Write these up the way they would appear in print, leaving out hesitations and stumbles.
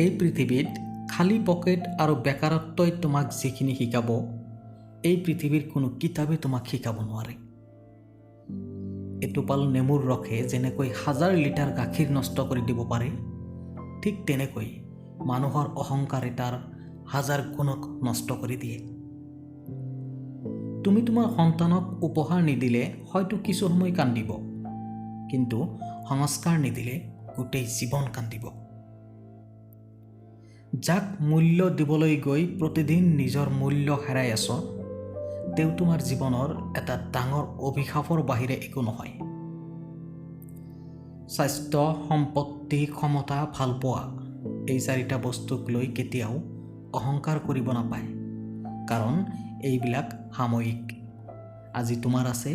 এই পৃথিৱীত খালী পকেট আৰু বেকাৰত্বই তোমাক যিখিনি শিকাব, এই পৃথিৱীৰ কোনো কিতাপে তোমাক শিকাব নোৱাৰে। এটোপাল নেমুৰ ৰসে যেনেকৈ 1000 লিটাৰ গাখীৰ নষ্ট কৰি দিব পাৰে, ঠিক তেনেকৈ মানুহৰ অহংকাৰে তাৰ 1000 গুণক নষ্ট কৰি দিয়ে। তুমি তোমাৰ সন্তানক উপহাৰ নিদিলে হয়তো কিছু সময় কান্দিব, কিন্তু সংস্কাৰ নিদিলে গোটেই জীৱন কান্দিব। যাক মূল্য দিবলৈ গৈ প্ৰতিদিন নিজৰ মূল্য হেৰাই আছ, তেওঁ তোমাৰ জীৱনৰ এটা ডাঙৰ অভিশাপৰ বাহিৰে একো নহয়। স্বাস্থ্য, সম্পত্তি, ক্ষমতা, ভালপোৱা এই 4টা বস্তুক লৈ কেতিয়াও অহংকাৰ কৰিব নাপায়, কাৰণ এইবিলাক সাময়িক। আজি তোমাৰ আছে,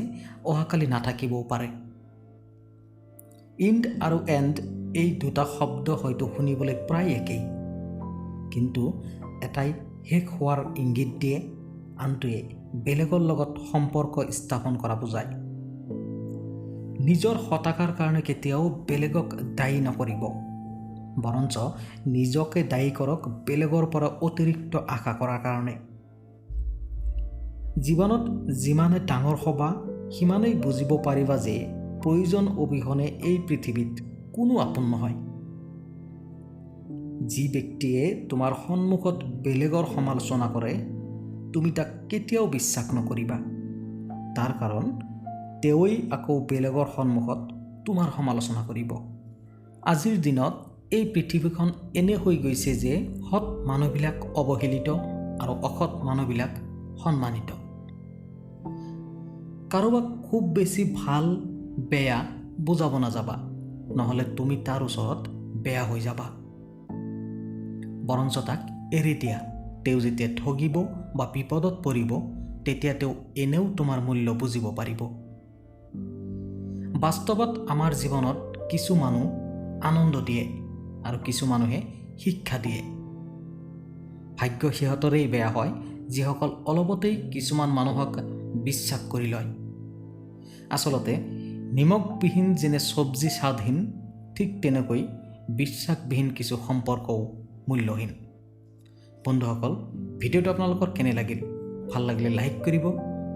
অহাকালি নাথাকিবও পাৰে। ইণ্ড আৰু এণ্ড এই দুটা শব্দ হয়তো শুনিবলৈ প্ৰায় একেই, কিন্তু এটাই শেষ হোৱাৰ ইংগিত দিয়ে, আনটোৱে বেলেগৰ লগত সম্পৰ্ক স্থাপন কৰা বুজায়। নিজৰ হতাশাৰ কাৰণে কেতিয়াও বেলেগক দায়ী নকৰিব, বৰঞ্চ নিজকে দায়ী কৰক বেলেগৰ পৰা অতিৰিক্ত আশা কৰাৰ কাৰণে। জীৱনত যিমানে ডাঙৰ হ'বা, সিমানেই বুজিব পাৰিবা যে প্ৰয়োজন অবিহনে এই পৃথিৱীত কোনো আপোন নহয়। যি ব্যক্তিয়ে তোমাৰ সন্মুখত বেলেগৰ সমালোচনা কৰে, তুমি তাক কেতিয়াও বিশ্বাস নকৰিবা, তাৰ কাৰণ তেওঁই আকৌ বেলেগৰ সন্মুখত তোমাৰ সমালোচনা কৰিব। আজিৰ দিনত এই পৃথিৱীখন এনে হৈ গৈছে যে সৎ মানুহবিলাক অৱহেলিত আৰু অসৎ মানুহবিলাক সন্মানিত। কাৰোবাক খুব বেছি ভাল বেয়া বুজাব নাযাবা, নহ'লে তুমি তাৰ ওচৰত বেয়া হৈ যাবা। বৰঞ্চ তাক এৰি দিয়া। তেওঁ যেতিয়া ঠগিব বা বিপদত পৰিব, তেতিয়া তেওঁ এনেও তোমাৰ মূল্য বুজিব পাৰিব। বাস্তৱত আমাৰ জীৱনত কিছু মানুহ আনন্দ দিয়ে আৰু কিছু মানুহে শিক্ষা দিয়ে। ভাগ্য সিহঁতৰেই বেয়া হয় যিসকল অলপতেই কিছুমান মানুহক বিশ্বাস কৰি লয়। আচলতে নিমখবিহীন যেনে চব্জি স্বাদহীন, ঠিক তেনেকৈ বিশ্বাসবিহীন কিছু সম্পৰ্কও মূল্যহীন। বন্ধুসকল, ভিডিঅ'টো আপোনালোকৰ কেনে লাগিল? ভাল লাগিলে লাইক কৰিব,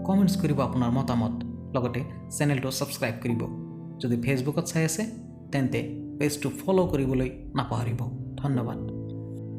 কমেণ্টছ কৰিব আপোনাৰ মতামত, লগতে চেনেলটো ছাবস্ক্ৰাইব কৰিব। যদি ফেচবুকত চাই আছে, তেন্তে পেজটো ফ'ল' কৰিবলৈ নাপাহৰিব। ধন্যবাদ।